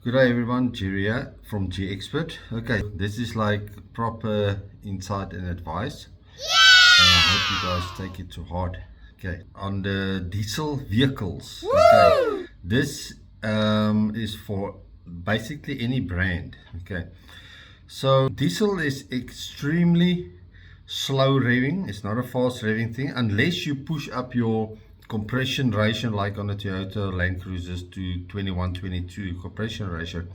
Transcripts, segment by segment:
Good day everyone, Jerry here from G Expert. Okay, this is like proper insight and advice. And I hope you guys take it to heart. Okay, on the diesel vehicles. Okay, this is for basically any brand. Okay, so diesel is extremely slow revving. It's not a fast revving thing unless you push up your compression ratio, like on the Toyota Land Cruisers, to 21, 22 compression ratio.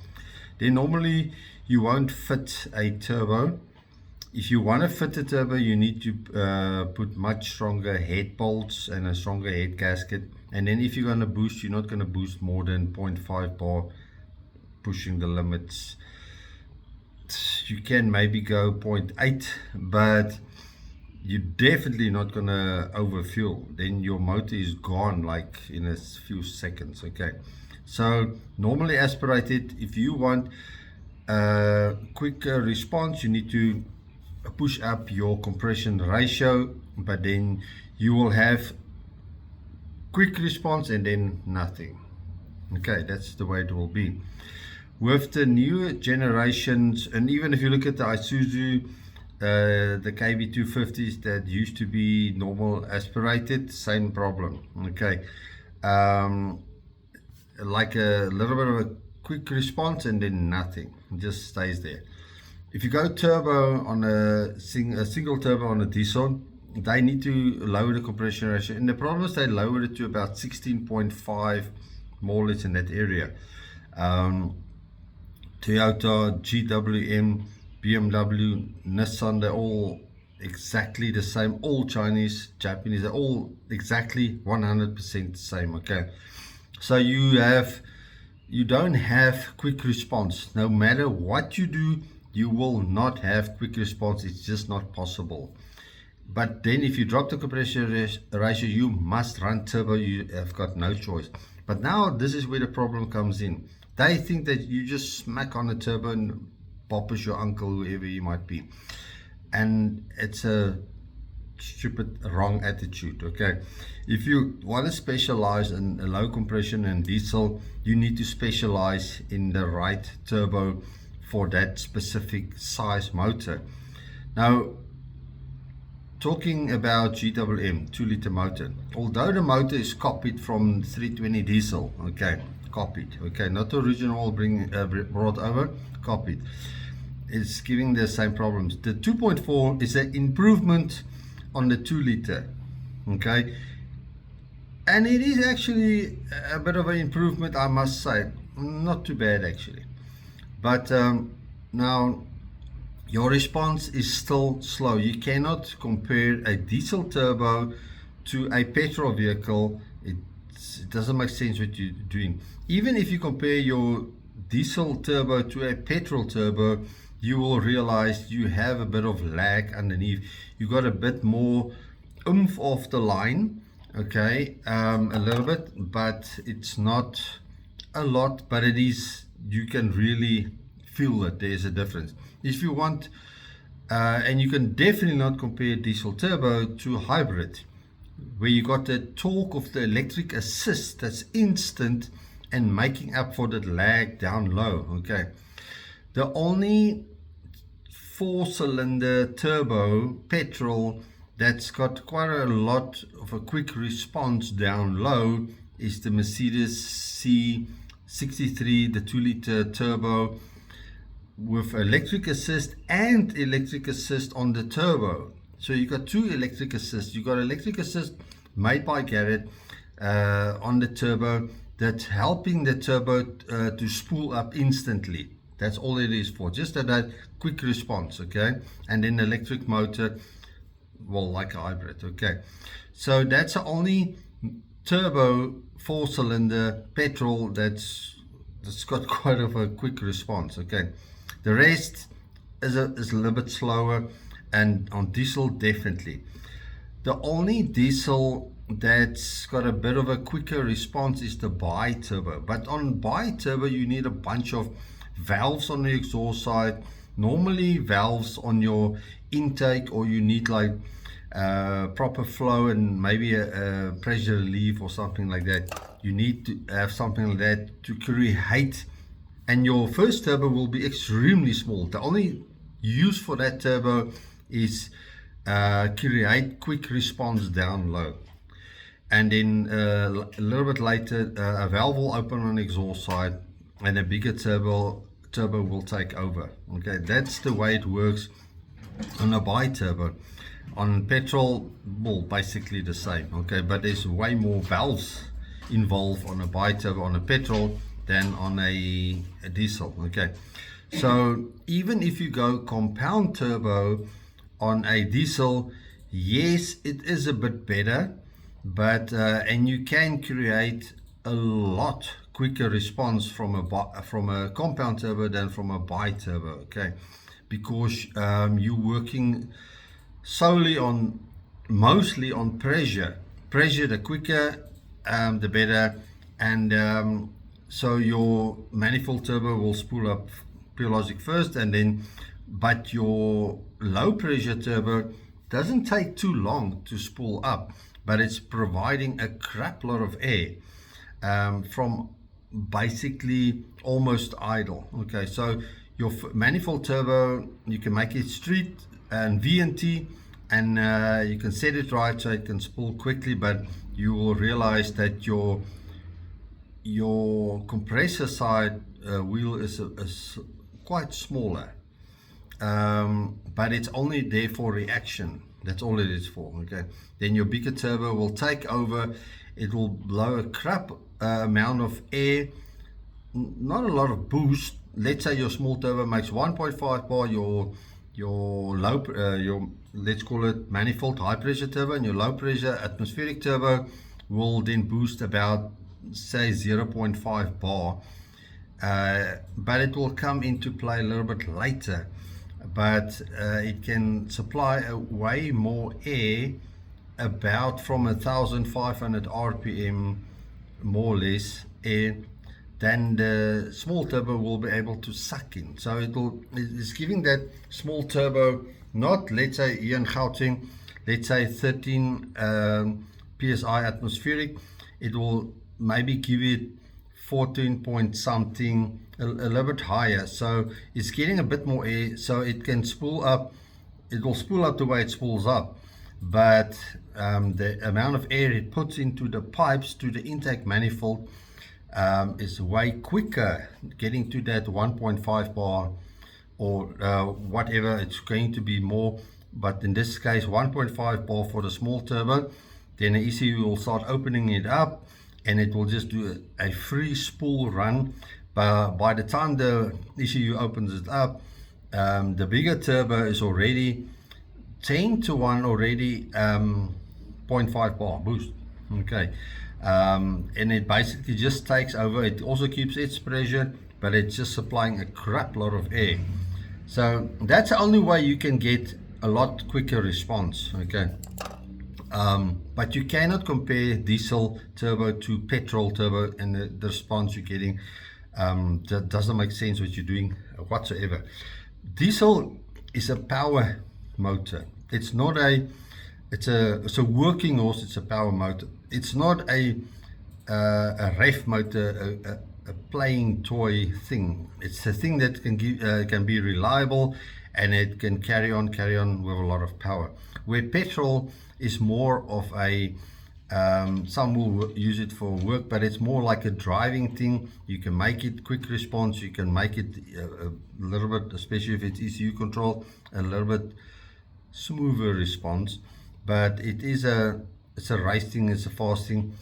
Then normally you won't fit a turbo. If you want to fit a turbo, you need to put much stronger head bolts and a stronger head gasket. And then if you're going to boost, you're not going to boost more than 0.5 bar, pushing the limits. You can maybe go 0.8, but you're definitely not gonna overfuel. Then your motor is gone like in a few seconds. Okay, so normally aspirated, if you want a quicker response, you need to push up your compression ratio, but then you will have quick response and then nothing. Okay, that's the way it will be with the newer generations. And even if you look at the Isuzu, the KB250s that used to be normal aspirated, same problem. Okay, like a little bit of a quick response and then nothing, it just stays there. If you go turbo on a single turbo on a diesel, they need to lower the compression ratio, and the problem is they lower it to about 16.5, more or less in that area. Toyota, GWM, BMW, Nissan, they're all exactly the same. All Chinese, Japanese, they're all exactly 100% the same. Okay, so you don't have quick response. No matter what you do, you will not have quick response. It's just not possible. But then if you drop the compression ratio, you must run turbo. You have got no choice. But now this is where the problem comes in. They think that you just smack on the turbo and pop is your uncle, whoever he might be. And it's a stupid, wrong attitude. Okay, if you want to specialize in a low compression and diesel, you need to specialize in the right turbo for that specific size motor. Now, talking about GWM 2-liter motor, although the motor is copied from 320 diesel, okay, copied, okay, not the original, brought over, copied, it's giving the same problems. The 2.4 is an improvement on the 2-liter, okay, and it is actually a bit of an improvement, I must say. Not too bad actually, but now your response is still slow. You cannot compare a diesel turbo to a petrol vehicle. It doesn't make sense what you're doing. Even if you compare your diesel turbo to a petrol turbo, you will realize you have a bit of lag underneath. You got a bit more oomph off the line, okay, a little bit, but it's not a lot, but it is, you can really feel that there's a difference. If you want, and you can definitely not compare diesel turbo to hybrid, where you got the torque of the electric assist that's instant and making up for the lag down low. Okay, the only 4-cylinder turbo petrol that's got quite a lot of a quick response down low is the Mercedes C63, the 2-liter turbo with electric assist and electric assist on the turbo. So you got two electric assists. You got electric assist made by Garrett on the turbo that's helping the turbo to spool up instantly. That's all it is for, just that quick response. Okay, and then electric motor, well, like a hybrid. Okay, so that's the only turbo 4-cylinder petrol that's got quite of a quick response. Okay, the rest is a little bit slower, and on diesel definitely. The only diesel that's got a bit of a quicker response is the bi-turbo. But on bi-turbo you need a bunch of valves on the exhaust side, normally valves on your intake, or you need like proper flow and maybe a pressure relief or something like that. You need to have something like that to create and your first turbo will be extremely small. The only use for that turbo is create quick response down low, and then a little bit later a valve will open on the exhaust side and a bigger turbo will take over. Okay, that's the way it works on a bi-turbo. On petrol, well, basically the same. Okay, but there's way more valves involved on a bi-turbo on a petrol than on a diesel. Okay, so even if you go compound turbo on a diesel, yes, it is a bit better, but and you can create a lot quicker response from a compound turbo than from a bi-turbo. Okay, because you're working solely on, mostly on pressure. The quicker the better, and so your manifold turbo will spool up pure logic first, and then but your low pressure turbo doesn't take too long to spool up, but it's providing a crap lot of air from basically almost idle. Okay, so your manifold turbo, you can make it street and VNT, and you can set it right so it can spool quickly, but you will realize that your compressor side wheel is quite smaller, but it's only there for reaction. That's all it is for. Okay, then your bigger turbo will take over. It will blow a crap amount of air, not a lot of boost. Let's say your small turbo makes 1.5 bar, your low your, let's call it manifold high pressure turbo, and your low pressure atmospheric turbo will then boost about, say, 0.5 bar, but it will come into play a little bit later. But it can supply a way more air, about from 1500 RPM, more or less, air, than the small turbo will be able to suck in. So it's giving that small turbo, not, let's say here in Gauteng, let's say 13 psi atmospheric, it will maybe give it 14 point something, a little bit higher. So it's getting a bit more air, so it can spool up. It will spool up the way it spools up, but the amount of air it puts into the pipes to the intake manifold is way quicker, getting to that 1.5 bar or whatever. It's going to be more, but in this case 1.5 bar for the small turbo. Then the ECU will start opening it up, and it will just do a free spool run. But by the time the ECU opens it up, the bigger turbo is already 10 to 1 already, 0.5 bar boost. Okay, and it basically just takes over. It also keeps its pressure, but it's just supplying a crap lot of air. So that's the only way you can get a lot quicker response. Okay, but you cannot compare diesel turbo to petrol turbo, and the response you're getting, that doesn't make sense what you're doing whatsoever. Diesel is a power motor. It's not it's a working horse. It's a power motor. It's not a ref motor, a playing toy thing. It's a thing that can be reliable, and it can carry on with a lot of power. Where petrol is more of a, some will use it for work, but it's more like a driving thing. You can make it quick response. You can make it a little bit, especially if it's ECU control, a little bit smoother response. But it's a race thing. It's a fast thing.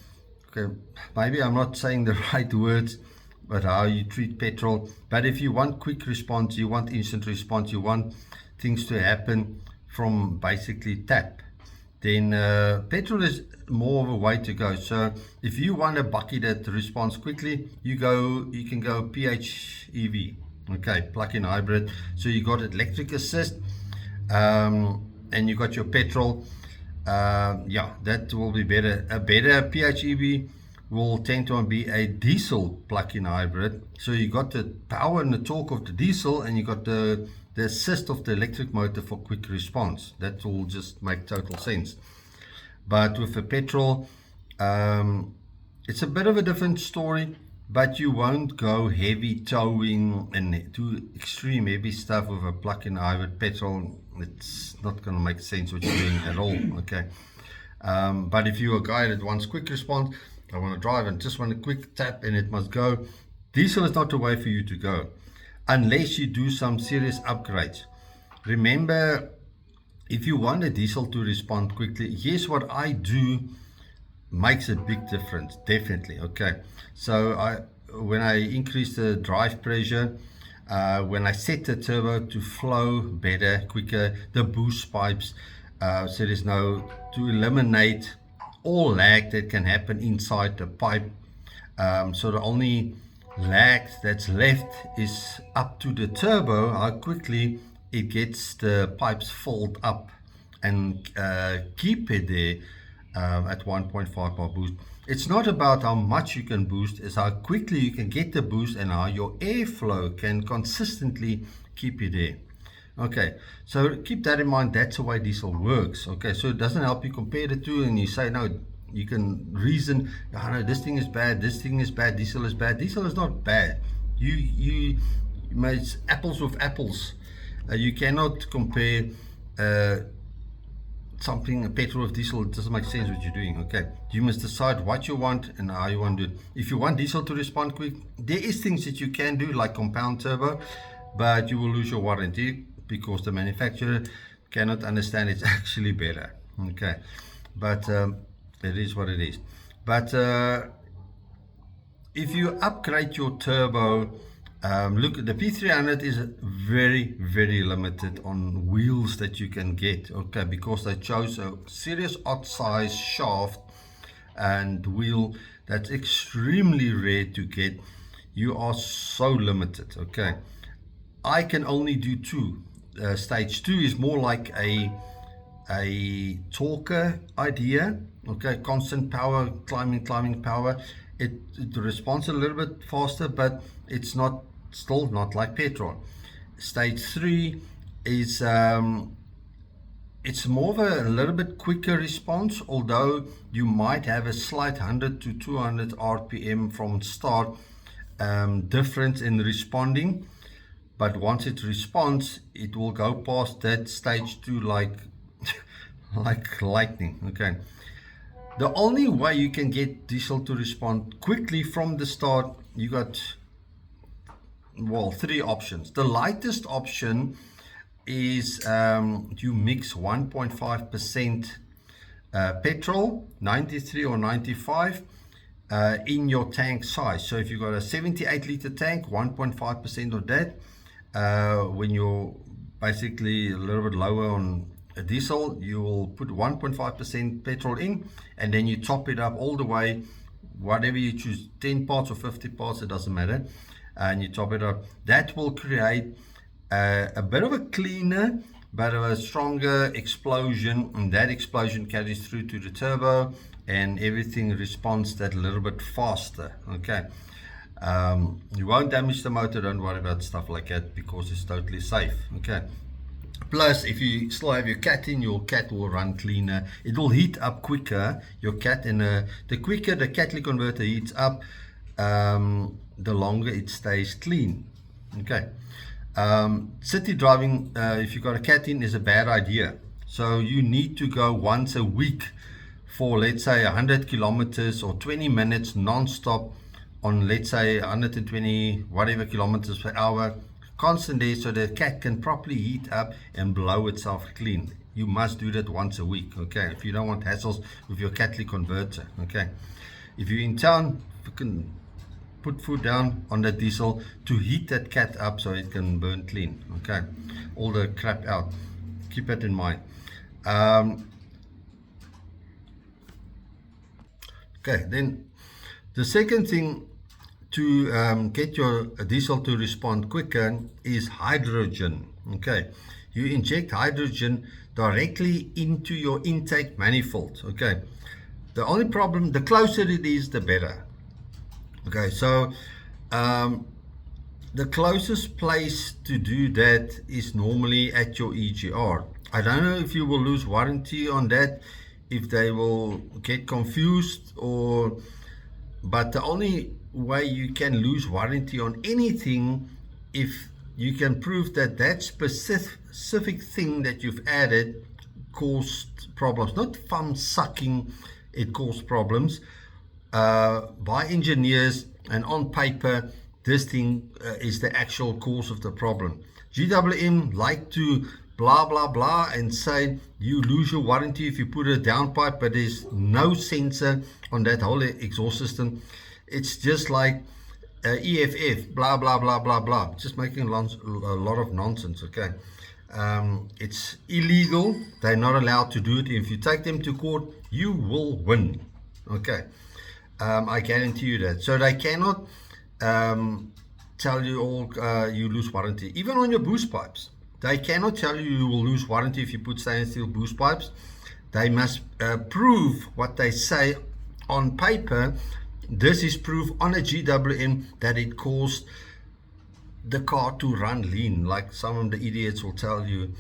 Okay, maybe I'm not saying the right words, but how you treat petrol. But if you want quick response, you want instant response, you want things to happen from basically tap, then petrol is more of a way to go. So if you want a bucket that responds quickly, you can go PHEV. Okay, plug-in hybrid. So you got electric assist, and you got your petrol. Yeah, that will be better. A better PHEV will tend to be a diesel plug-in hybrid. So you got the power and the torque of the diesel, and you got the assist of the electric motor for quick response. That will just make total sense. But with the petrol, it's a bit of a different story, but you won't go heavy towing and do extreme heavy stuff with a plug-in hybrid petrol. It's not going to make sense what you're doing at all. Okay. But if you're a guy that wants quick response, I want to drive and just want a quick tap and it must go, diesel is not the way for you to go unless you do some serious upgrades. Remember, if you want a diesel to respond quickly, yes, what I do makes a big difference, definitely. Okay, so when I increase the drive pressure, when I set the turbo to flow better, quicker, the boost pipes, so there's no, to eliminate all lag that can happen inside the pipe. So the only lag that's left is up to the turbo, how quickly it gets the pipes filled up and keep it there at 1.5 bar boost. It's not about how much you can boost, it's how quickly you can get the boost and how your airflow can consistently keep you there. Okay, so keep that in mind. That's the way diesel works. Okay, so it doesn't help you compare the two and you say, no, you can reason, oh, no, this thing is bad, this thing is bad, diesel is bad. Diesel is not bad. You made apples with apples. You cannot compare something, petrol with diesel. It doesn't make sense what you're doing. Okay, you must decide what you want and how you want to do it. If you want diesel to respond quick, there is things that you can do like compound turbo, but you will lose your warranty because the manufacturer cannot understand it's actually better. Okay, but it is what it is. But if you upgrade your turbo, look, the P300 is very, very limited on wheels that you can get, okay, because they chose a serious odd size shaft and wheel that's extremely rare to get. You are so limited. Okay, I can only do two. Stage 2 is more like a talker idea. Okay, constant power, climbing power. It responds a little bit faster, but it's not, still not like petrol. Stage 3 is it's more of a little bit quicker response, although you might have a slight 100 to 200 RPM from start difference in responding, but once it responds, it will go past that stage 2 like like lightning. Okay, the only way you can get diesel to respond quickly from the start, you got, well, three options. The lightest option is you mix 1.5% petrol, 93 or 95, in your tank size. So if you've got a 78 liter tank, 1.5% of that, when you're basically a little bit lower on a diesel, you will put 1.5% petrol in, and then you top it up all the way, whatever you choose, 10 parts or 50 parts, it doesn't matter, and you top it up. That will create a bit of a cleaner but a stronger explosion, and that explosion carries through to the turbo and everything responds that a little bit faster. Okay, you won't damage the motor, don't worry about stuff like that, because it's totally safe. Okay, plus if you still have your cat in, your cat will run cleaner, it will heat up quicker, your cat, and the quicker the catalytic converter heats up, the longer it stays clean. Okay, city driving, if you've got a cat in, is a bad idea. So you need to go once a week for, let's say, 100 kilometers or 20 minutes non-stop on, let's say, 120 whatever kilometers per hour, constantly, so the cat can properly heat up and blow itself clean. You must do that once a week. Okay, if you don't want hassles with your catalytic converter. Okay, if you're in town, you can put foot down on that diesel to heat that cat up so it can burn clean. Okay, all the crap out, keep that in mind. Okay, then the second thing to get your diesel to respond quicker is hydrogen. Okay, you inject hydrogen directly into your intake manifold. Okay, the only problem, the closer it is, the better. Okay, so the closest place to do that is normally at your EGR. I don't know if you will lose warranty on that, if they will get confused, or, but the only way you can lose warranty on anything if you can prove that that specific thing that you've added caused problems, not thumb sucking, it caused problems by engineers, and on paper this thing is the actual cause of the problem. GWM like to blah blah blah and say you lose your warranty if you put a downpipe, but there's no sensor on that whole exhaust system. It's just like EFF, blah blah blah blah blah, just making a lot of nonsense. Okay, it's illegal. They're not allowed to do it. If you take them to court, you will win. Okay, I guarantee you that. So they cannot tell you all you lose warranty, even on your boost pipes. They cannot tell you you will lose warranty if you put stainless steel boost pipes. They must prove what they say on paper. This is proof on a GWM that it caused the car to run lean, like some of the idiots will tell you.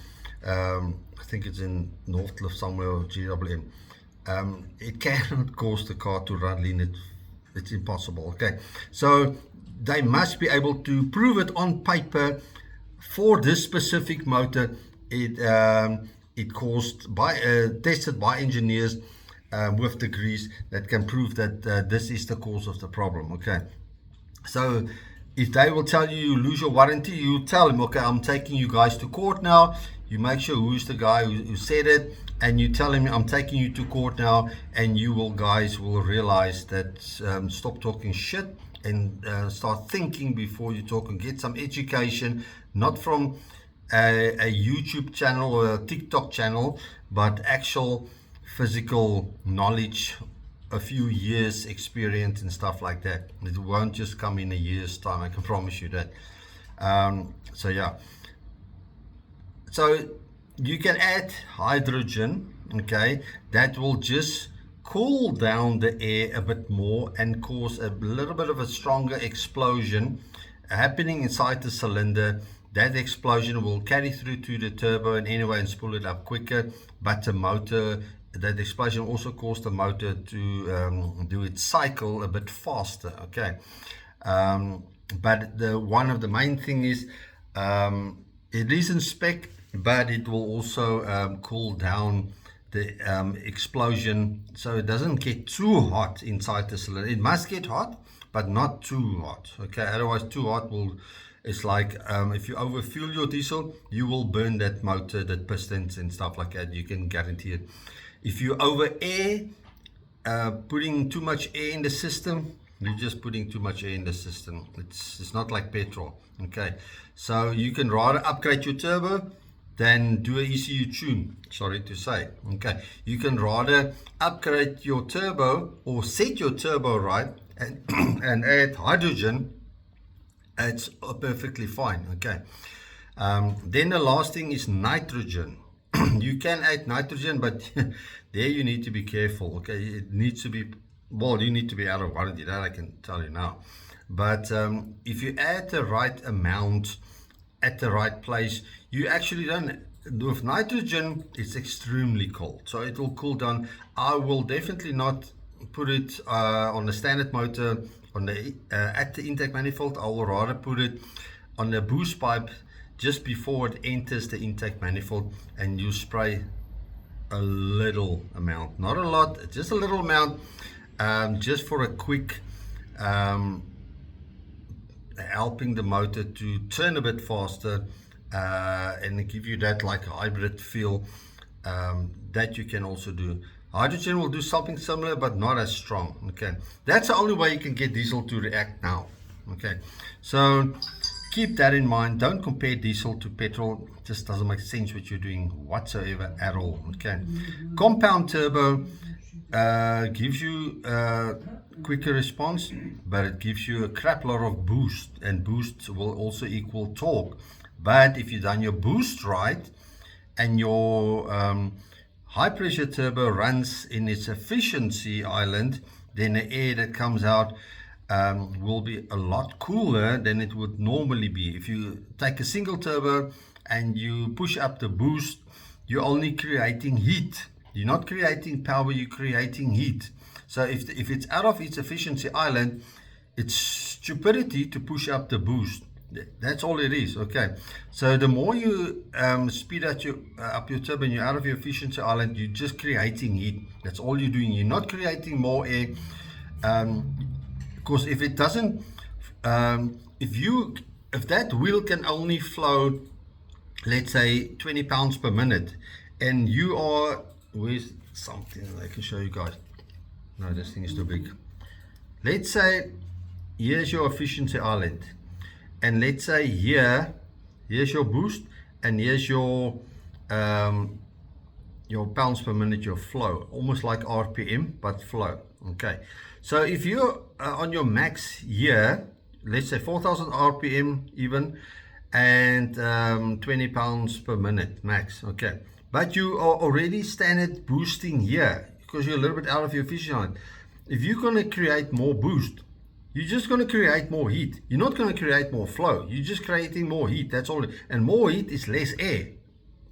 I think it's in Northcliffe somewhere, GWM. It cannot cause the car to run lean. It's impossible. Okay, so they must be able to prove it on paper. For this specific motor, it caused by tested by engineers with degrees that can prove that this is the cause of the problem. Okay, so if they will tell you lose your warranty, you tell them, okay, I'm taking you guys to court now. You make sure who's the guy who said it, and you tell him I'm taking you to court now, and you guys will realize that stop talking shit and start thinking before you talk, and get some education, not from a YouTube channel or a TikTok channel, but actual physical knowledge, a few years experience and stuff like that. It won't just come in a year's time, I can promise you that. So yeah, so you can add hydrogen, okay, that will just cool down the air a bit more and cause a little bit of a stronger explosion happening inside the cylinder. That explosion will carry through to the turbo and anyway and spool it up quicker, but the motor, that explosion also caused the motor to do its cycle a bit faster. Okay, but one of the main thing is it is in spec, but it will also cool down the explosion so it doesn't get too hot inside the cylinder. It must get hot, but not too hot. Okay, otherwise too hot will, it's like if you overfuel your diesel, you will burn that motor, that pistons and stuff like that. You can guarantee it. If you over air, putting too much air in the system, you're just putting too much air in the system. It's not like petrol. Okay, so you can rather upgrade your turbo than do a ECU tune, sorry to say. Okay, you can rather upgrade your turbo or set your turbo right and, and add hydrogen. It's perfectly fine. Okay, then the last thing is nitrogen. You can add nitrogen, but there you need to be careful. Okay, it needs to be, well, you need to be out of warranty, that I can tell you now. But if you add the right amount at the right place, you actually don't. With nitrogen, it's extremely cold, so it will cool down. I will definitely not put it on the standard motor on the at the intake manifold. I will rather put it on the boost pipe just before it enters the intake manifold, and you spray a little amount, not a lot, just a little amount, just for a quick helping the motor to turn a bit faster and give you that like hybrid feel. That you can also do. Hydrogen will do something similar, but not as strong. Okay, that's the only way you can get diesel to react now. Okay, so keep that in mind. Don't compare diesel to petrol. It just doesn't make sense what you're doing whatsoever at all. Okay, compound turbo gives you quicker response, but it gives you a crap lot of boost, and boost will also equal torque. But if you've done your boost right and your high pressure turbo runs in its efficiency island, then the air that comes out will be a lot cooler than it would normally be. If you take a single turbo and you push up the boost, you're only creating heat. You're not creating power, you're creating heat. So if it's out of its efficiency island, It's stupidity to push up the boost. That's all it is. Okay, so the more you speed up your turbine, you're out of your efficiency island. You're just creating heat. That's all you're doing. You're not creating more air, because if it doesn't, if that wheel can only flow, let's say 20 pounds per minute, and you are, where's something I can show you guys? No, this thing is too big. Let's say here's your efficiency island, and let's say here's your boost, and here's your pounds per minute, your flow, almost like RPM but flow. Okay, so if you're on your max here, let's say 4,000 RPM even, and 20 pounds per minute max. Okay, but you are already standard boosting here because you're a little bit out of your efficiency. If you're going to create more boost, you're just going to create more heat. You're not going to create more flow. You're just creating more heat. That's all. And more heat is less air,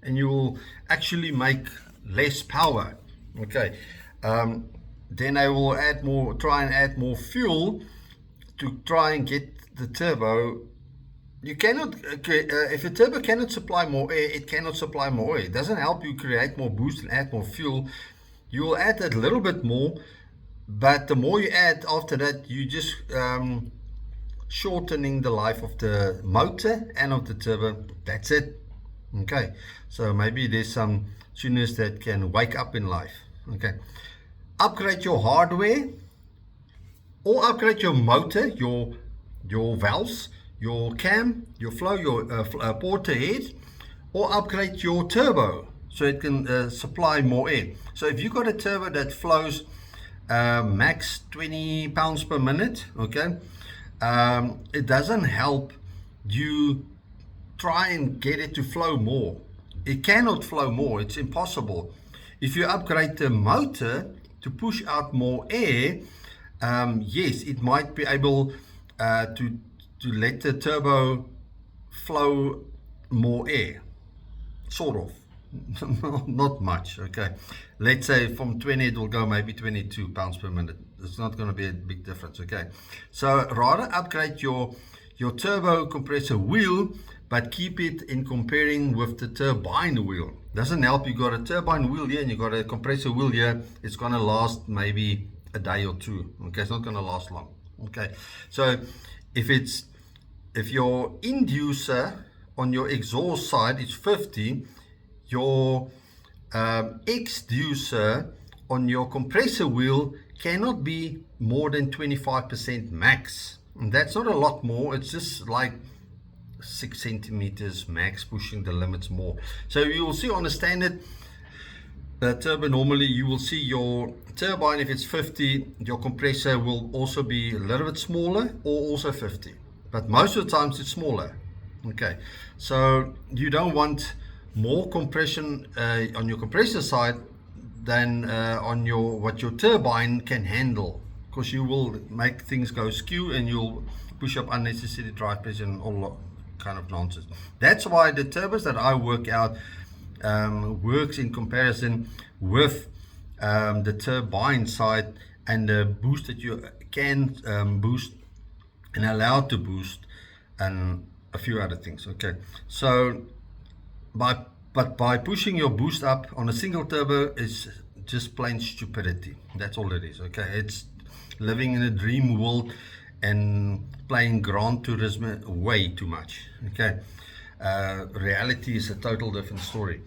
and you will actually make less power. Okay, then I will try and add more fuel to try and get the turbo. You cannot, if a turbo cannot supply more air, it cannot supply more air. It doesn't help you create more boost and add more fuel. You will add a little bit more, but the more you add after that, you just shortening the life of the motor and of the turbo. That's it. Okay, so maybe there's some tuners that can wake up in life. Okay, upgrade your hardware, or upgrade your motor, your valves, your cam, your flow, your porter head, or upgrade your turbo so it can supply more air. So if you got a turbo that flows max 20 pounds per minute, okay, it doesn't help you try and get it to flow more. It cannot flow more. It's impossible. If you upgrade the motor to push out more air, yes, it might be able to let the turbo flow more air, sort of. Not much. Okay, let's say from 20 it will go maybe 22 pounds per minute. It's not going to be a big difference. Okay, so rather upgrade your turbo compressor wheel, but keep it in comparing with the turbine wheel. Doesn't help you got a turbine wheel here and you got a compressor wheel here. It's going to last maybe a day or two. Okay, it's not going to last long. Okay, so if your inducer on your exhaust side is 50, your exducer on your compressor wheel cannot be more than 25% max. And that's not a lot more. It's just like 6 centimeters max, pushing the limits more. So you will see on a standard turbo, normally you will see your turbine, if it's 50, your compressor will also be a little bit smaller, or also 50, but most of the times it's smaller. Okay, so you don't want more compression on your compressor side than on what your turbine can handle, because you will make things go skew and you'll push up unnecessary drive pressure and all kind of nonsense. That's why the turbos that I work out works in comparison with the turbine side and the boost that you can boost and allowed to boost, and a few other things. Okay, so by pushing your boost up on a single turbo is just plain stupidity. That's all it is. Okay, it's living in a dream world and playing Gran Turismo way too much. Okay, reality is a total different story.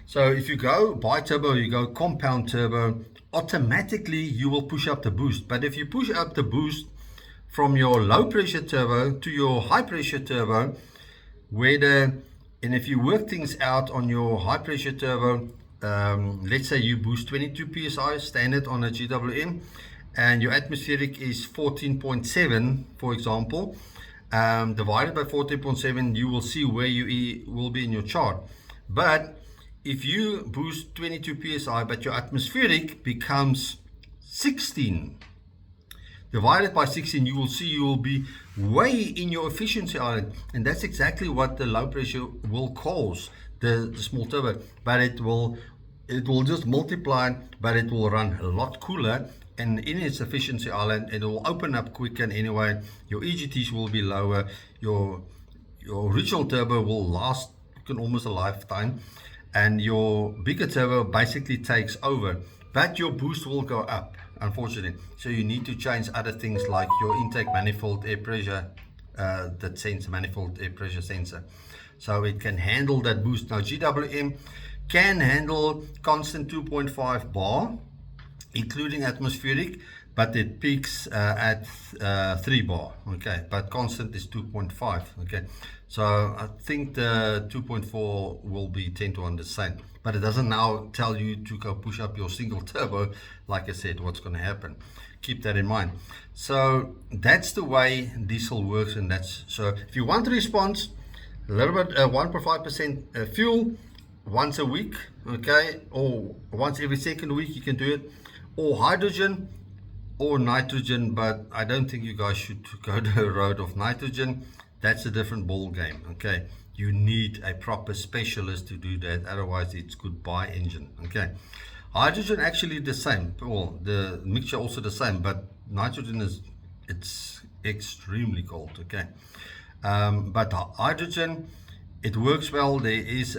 So if you go bi-turbo, you go compound turbo, automatically you will push up the boost. But if you push up the boost from your low pressure turbo to your high pressure turbo, and if you work things out on your high pressure turbo, let's say you boost 22 psi standard on a GWM, and your atmospheric is 14.7, for example, divided by 14.7, you will see where you will be in your chart. But if you boost 22 psi, but your atmospheric becomes 16, divided by 16, you will see you will be way in your efficiency island, and that's exactly what the low pressure will cause the small turbo. But it will just multiply, but it will run a lot cooler and in its efficiency island, it will open up quicker. And anyway, your EGTs will be lower. Your original turbo will last almost a lifetime, and your bigger turbo basically takes over, but your boost will go up, unfortunately. So you need to change other things like your intake manifold air pressure, that sensor, manifold air pressure sensor, so it can handle that boost. Now GWM can handle constant 2.5 bar, including atmospheric, but it peaks at 3 bar, okay, but constant is 2.5, okay. So I think the 2.4 will be 10 to 1 the same, but it doesn't now tell you to go push up your single turbo. Like I said, what's going to happen, keep that in mind. So that's the way diesel works, and that's, so if you want a response, a little bit 1.5% fuel once a week, okay, or once every second week, you can do it, or hydrogen or nitrogen, but I don't think you guys should go the road of nitrogen. That's a different ball game, okay. You need a proper specialist to do that, otherwise it's goodbye engine, okay. Hydrogen actually the same, well, the mixture also the same, but nitrogen it's extremely cold, okay. But hydrogen, it works well. There is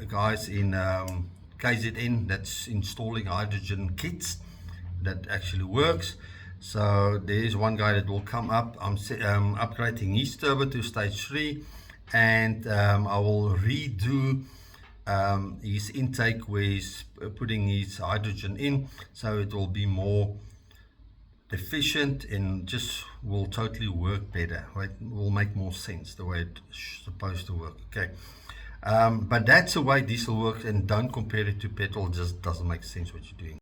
guys in KZN that's installing hydrogen kits that actually works. So there is one guy that will come up. I'm upgrading his turbo to stage 3, and I will redo his intake where he's putting his hydrogen in, so it will be more efficient and just will totally work better, right? It will make more sense the way it's supposed to work, okay. But that's the way diesel works, and don't compare it to petrol. Just doesn't make sense what you're doing.